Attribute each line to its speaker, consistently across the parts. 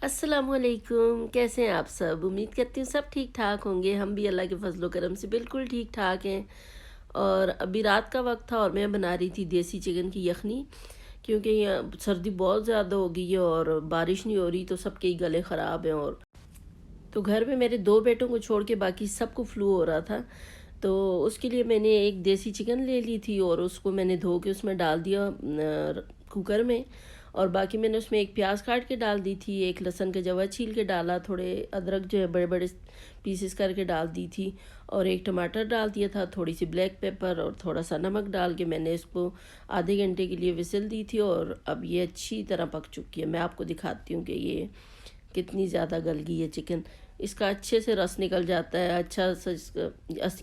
Speaker 1: अस्सलामुअलैकुम। कैसे हैं आप सब? उम्मीद करती हूँ सब ठीक ठाक होंगे। हम भी अल्लाह के फजलो करम से बिल्कुल ठीक ठाक हैं। और अभी रात का वक्त था और मैं बना रही थी देसी चिकन की यखनी, क्योंकि यहाँ सर्दी बहुत ज़्यादा हो गई है और बारिश नहीं हो रही, तो सबके ही गले ख़राब हैं। और तो घर में मेरे दो बेटों को छोड़ के बाकी सबको फ्लू हो रहा था। तो उसके लिए मैंने एक देसी चिकन ले ली थी और उसको मैंने धो के उसमें डाल दिया कुकर में। और बाकी मैंने उसमें एक प्याज काट के डाल दी थी, एक लहसुन का जवा छील के डाला, थोड़े अदरक जो है बड़े बड़े पीसेस करके डाल दी थी, और एक टमाटर डाल दिया था, थोड़ी सी ब्लैक पेपर और थोड़ा सा नमक डाल के मैंने इसको आधे घंटे के लिए विसिल दी थी। और अब ये अच्छी तरह पक चुकी है। मैं आपको दिखाती हूँ कि ये कितनी ज़्यादा गल गई है चिकन। इसका अच्छे से रस निकल जाता है, अच्छा सा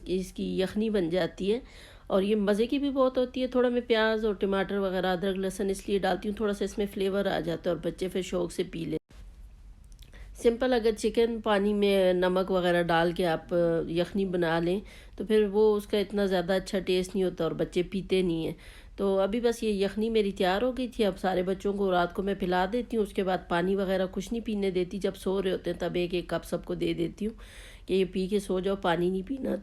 Speaker 1: इसकी यखनी बन जाती है। और ये मज़े की भी बहुत होती है। थोड़ा मैं प्याज और टमाटर वगैरह अदरक लहसुन इसलिए डालती हूँ, थोड़ा सा इसमें फ्लेवर आ जाता है और बच्चे फिर शौक से पी ले। सिंपल अगर चिकन पानी में नमक वगैरह डाल के आप यखनी बना लें तो फिर वो उसका इतना ज़्यादा अच्छा टेस्ट नहीं होता और बच्चे पीते नहीं हैं। तो अभी बस ये यखनी मेरी तैयार हो गई थी। अब सारे बच्चों को रात को मैं पिला देती हूँ, उसके बाद पानी वगैरह कुछ नहीं पीने देती। जब सो रहे होते हैं तब एक एक कप सबको दे देती हूँ कि ये पी के सो जाओ, पानी नहीं पीना।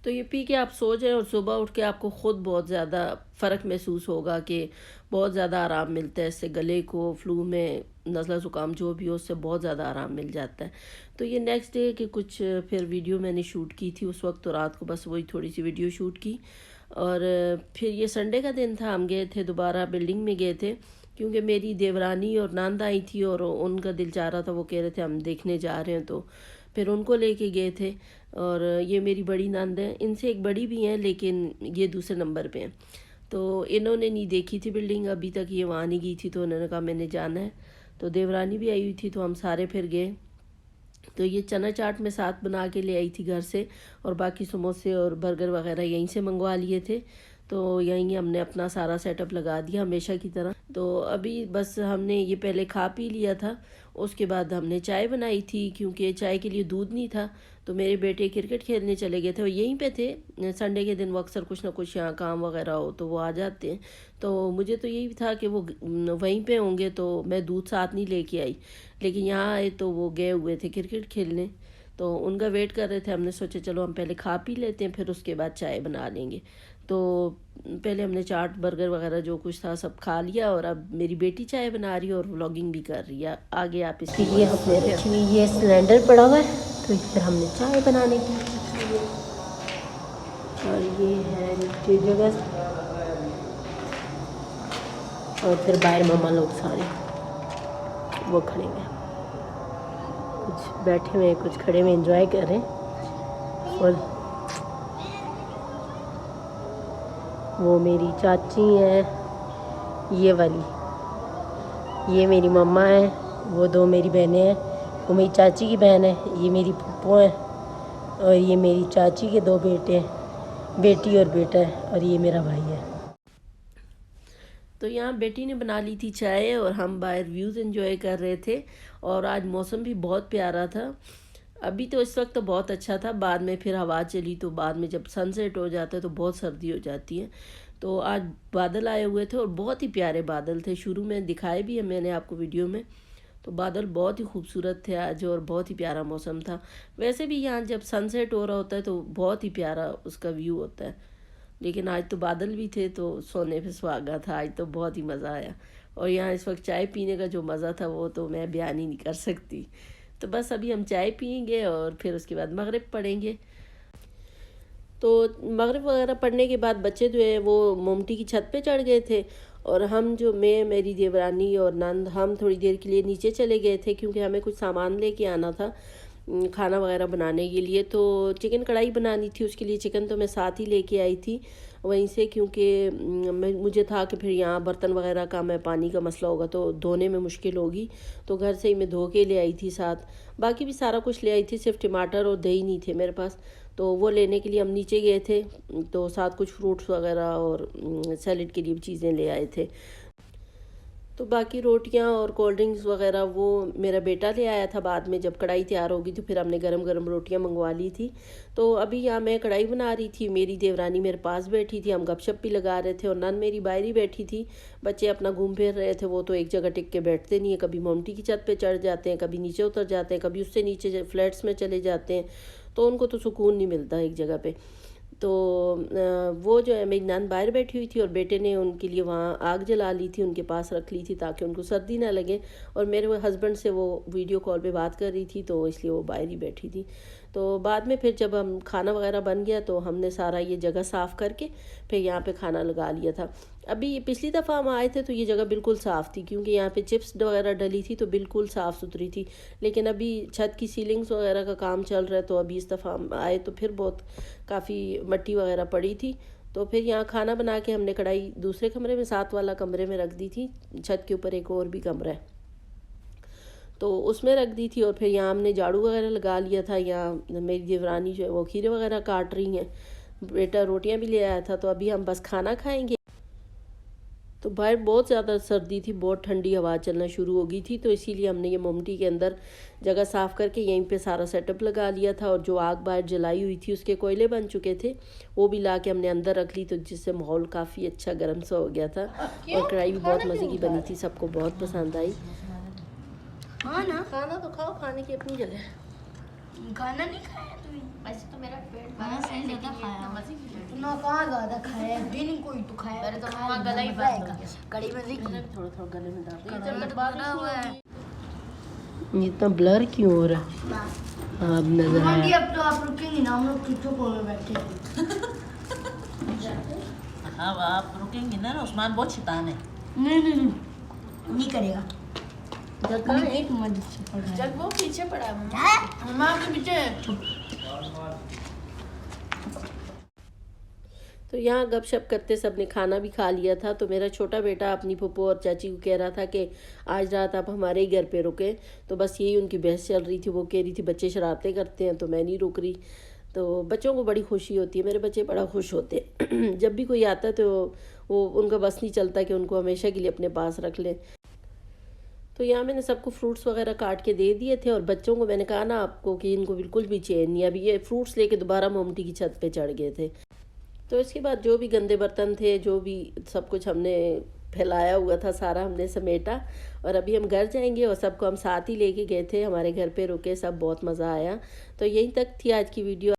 Speaker 1: तो ये पी के आप सो जाएं और सुबह उठ के आपको ख़ुद बहुत ज़्यादा फ़र्क महसूस होगा कि बहुत ज़्यादा आराम मिलता है इससे। गले को, फ्लू में, नज़ला ज़ुकाम जो भी हो, उससे बहुत ज़्यादा आराम मिल जाता है। तो ये नेक्स्ट डे के कुछ फिर वीडियो मैंने शूट की थी उस वक्त, तो रात को बस वही थोड़ी सी वीडियो शूट की। और फिर ये संडे का दिन था, हम गए थे दोबारा बिल्डिंग में गए थे, क्योंकि मेरी देवरानी और नांद आई थी और उनका दिल चाह रहा था, वो कह रहे थे हम देखने जा रहे हैं, तो फिर उनको लेके गए थे। और ये मेरी बड़ी नंद है, इनसे एक बड़ी भी हैं लेकिन ये दूसरे नंबर पे हैं। तो इन्होंने नहीं देखी थी बिल्डिंग अभी तक, ये वहाँ नहीं गई थी, तो उन्होंने कहा मैंने जाना है। तो देवरानी भी आई हुई थी, तो हम सारे फिर गए। तो ये चना चाट मैं साथ बना के ले आई थी घर से, और बाकी समोसे और बर्गर वगैरह यहीं से मंगवा लिए थे। तो यहीं हमने अपना सारा सेटअप लगा दिया हमेशा की तरह। तो अभी बस हमने ये पहले खा पी लिया था, उसके बाद हमने चाय बनाई थी, क्योंकि चाय के लिए दूध नहीं था। तो मेरे बेटे क्रिकेट खेलने चले गए थे, वो यहीं पे थे। संडे के दिन वो अक्सर कुछ ना कुछ यहाँ काम वगैरह हो तो वो आ जाते हैं। तो मुझे तो यही था कि वो वहीं पे होंगे, तो मैं दूध साथ नहीं लेके आई। लेकिन यहाँ आए तो वो गए हुए थे क्रिकेट खेलने, तो उनका वेट कर रहे थे। हमने सोचा चलो हम पहले खा पी लेते हैं, फिर उसके बाद चाय बना लेंगे। तो पहले हमने चाट बर्गर वगैरह जो कुछ था सब खा लिया, और अब मेरी बेटी चाय बना रही है और व्लॉगिंग भी कर रही है। आगे आप इसकी ये हमने रखी हुई, ये सिलेंडर पड़ा हुआ है, तो फिर हमने चाय बनाने की रखी हुई है। और ये है नीचे जगह, और फिर बाहर मामा लोग सारे वो खड़े हुए हैं, कुछ बैठे हुए कुछ खड़े हुए एंजॉय कर रहे हैं। और वो मेरी चाची हैं, ये वाली, ये मेरी मम्मा है, वो दो मेरी बहनें हैं। वो मेरी चाची की बहन है, ये मेरी फूफो है, और ये मेरी चाची के दो बेटे हैं, बेटी और बेटा है, और ये मेरा भाई है। तो यहाँ बेटी ने बना ली थी चाय और हम बाहर व्यूज़ एंजॉय कर रहे थे। और आज मौसम भी बहुत प्यारा था। अभी तो इस वक्त तो बहुत अच्छा था, बाद में फिर हवा चली, तो बाद में जब सनसेट हो जाता है तो बहुत सर्दी हो जाती है। तो आज बादल आए हुए थे और बहुत ही प्यारे बादल थे, शुरू में दिखाए भी है मैंने आपको वीडियो में। तो बादल बहुत ही खूबसूरत थे आज और बहुत ही प्यारा मौसम था। वैसे भी यहाँ जब सनसेट हो रहा होता है तो बहुत ही प्यारा उसका व्यू होता है। लेकिन आज तो बादल भी थे तो सोने पे सुहागा था, आज तो बहुत ही मज़ा आया। और यहाँ इस वक्त चाय पीने का जो मज़ा था वो तो मैं बयान ही नहीं कर सकती। तो बस अभी हम चाय पियेंगे और फिर उसके बाद मगरिब पढ़ेंगे। तो मगरिब वगैरह पढ़ने के बाद बच्चे जो है वो मोमटी की छत पे चढ़ गए थे, और हम जो मैं, मेरी देवरानी और नंद, हम थोड़ी देर के लिए नीचे चले गए थे, क्योंकि हमें कुछ सामान लेके आना था खाना वगैरह बनाने के लिए। तो चिकन कढ़ाई बनानी थी, उसके लिए चिकन तो मैं साथ ही लेके आई थी वहीं से, क्योंकि मुझे था कि फिर यहाँ बर्तन वगैरह का मैं पानी का मसला होगा तो धोने में मुश्किल होगी, तो घर से ही मैं धो के ले आई थी साथ। बाकी भी सारा कुछ ले आई थी, सिर्फ टमाटर और दही नहीं थे मेरे पास, तो वो लेने के लिए हम नीचे गए थे। तो साथ कुछ फ्रूट्स वगैरह और सैलेड के लिए भी चीज़ें ले आए थे। तो बाकी रोटियां और कोल्ड ड्रिंक्स वगैरह वो मेरा बेटा ले आया था बाद में, जब कढ़ाई तैयार होगी तो फिर हमने गरम गरम रोटियां मंगवा ली थी। तो अभी यहाँ मैं कढ़ाई बना रही थी, मेरी देवरानी मेरे पास बैठी थी, हम गपशप भी लगा रहे थे, और नन मेरी बाहर ही बैठी थी। बच्चे अपना घूम फिर रहे थे, वो तो एक जगह टिक के बैठते नहीं है, कभी मोमटी की छत पे चढ़ जाते हैं, कभी नीचे उतर जाते हैं, कभी उससे नीचे फ्लैट्स में चले जाते हैं, तो उनको तो सुकून नहीं मिलता एक जगह पे। तो वो जो है मेरी नंद बाहर बैठी हुई थी, और बेटे ने उनके लिए वहाँ आग जला ली थी, उनके पास रख ली थी ताकि उनको सर्दी ना लगे। और मेरे वो हस्बैंड से वो वीडियो कॉल पे बात कर रही थी, तो इसलिए वो बाहर ही बैठी थी। तो बाद में फिर जब हम खाना वगैरह बन गया तो हमने सारा ये जगह साफ़ करके फिर यहाँ पे खाना लगा लिया था। अभी पिछली दफ़ा हम आए थे तो ये जगह बिल्कुल साफ़ थी, क्योंकि यहाँ पे चिप्स वगैरह डली थी, तो बिल्कुल साफ़ सुथरी थी। लेकिन अभी छत की सीलिंग्स वगैरह का काम चल रहा है, तो अभी इस दफ़ा हम आए तो फिर बहुत काफ़ी मट्टी वगैरह पड़ी थी। तो फिर यहाँ खाना बना के हमने कढ़ाई दूसरे कमरे में, साथ वाला कमरे में रख दी थी। छत के ऊपर एक और भी कमरा है तो उसमें रख दी थी। और फिर यहाँ हमने झाड़ू वगैरह लगा लिया था। यहाँ मेरी देवरानी जो है वो खीरे वगैरह काट रही हैं, बेटा रोटियां भी ले आया था। तो अभी हम बस खाना खाएंगे। तो बाहर बहुत ज़्यादा सर्दी थी, बहुत ठंडी हवा चलना शुरू हो गई थी, तो इसीलिए हमने ये मोमटी के अंदर जगह साफ़ करके यहीं पे सारा सेटअप लगा लिया था। और जो आग बाहर जलाई हुई थी उसके कोयले बन चुके थे, वो भी ला के हमने अंदर रख ली, तो जिससे माहौल काफ़ी अच्छा गर्म सा हो गया था। और कढ़ाई भी बहुत मज़े की बनी थी, सबको बहुत पसंद आई।
Speaker 2: हाँ ना,
Speaker 1: खाना तो खाओ, खाने की अपनी जगह।
Speaker 2: खाना नहीं खाया तुम्हें?
Speaker 3: वैसे तो मेरा पेट
Speaker 2: खाना
Speaker 3: भरा है,
Speaker 2: सही
Speaker 3: लेकिन
Speaker 2: ज्यादा
Speaker 3: ये
Speaker 2: खाया
Speaker 3: इतना मजे की लगी।
Speaker 2: ना, कहाँ ज्यादा खाया है भी नहीं, कोई तो खाया।
Speaker 3: मेरे तो
Speaker 2: खाया
Speaker 3: मुँह गला ही
Speaker 2: मजा
Speaker 3: बंद
Speaker 2: आएगा।
Speaker 3: हो गया।
Speaker 2: कड़ी में देख,
Speaker 1: मैंने भी थोड़ा थोड़ा गले में डाल दिया।
Speaker 3: कढ़ाई
Speaker 1: जब
Speaker 3: तो
Speaker 1: बारिश
Speaker 3: भरा हुआ
Speaker 1: नहीं
Speaker 3: है।
Speaker 1: होगी। इतना ब्लर क्यों हो रहा है? हाँ, अब नजर
Speaker 2: मम्मी
Speaker 1: आया।
Speaker 2: अब तो आप रुकेंगी ना, हम लोग पीछे कोने बैठे हैं।
Speaker 3: हाँ आप रुकेंगे ना, उस्मान बहुत शैतान है।
Speaker 2: नहीं नहीं नहीं, नहीं करेगा। एक मदद से पड़ रहा है।
Speaker 3: जब वो पीछे पड़ा है
Speaker 2: मम्मा के पीछे।
Speaker 1: तो यहाँ गपशप करते सब ने खाना भी खा लिया था। तो मेरा छोटा बेटा अपनी फूफो और चाची को कह रहा था कि आज रात आप हमारे ही घर पे रुके। तो बस यही उनकी बहस चल रही थी। वो कह रही थी बच्चे शरारतें करते हैं, तो मैं नहीं रुक रही। तो बच्चों को बड़ी खुशी होती है, मेरे बच्चे बड़ा खुश होते हैं। जब भी कोई आता है तो वो उनका बस नहीं चलता कि उनको हमेशा के लिए अपने पास रख लें। तो यहाँ मैंने सबको फ्रूट्स वगैरह काट के दे दिए थे, और बच्चों को मैंने कहा ना आपको कि इनको बिल्कुल भी चैन नहीं। अभी ये फ्रूट्स लेके दोबारा मोमटी की छत पे चढ़ गए थे। तो इसके बाद जो भी गंदे बर्तन थे, जो भी सब कुछ हमने फैलाया हुआ था, सारा हमने समेटा। और अभी हम घर जाएंगे, और सबको हम साथ ही लेके गए थे, हमारे घर पे रुके, सब बहुत मज़ा आया। तो यहीं तक थी आज की वीडियो।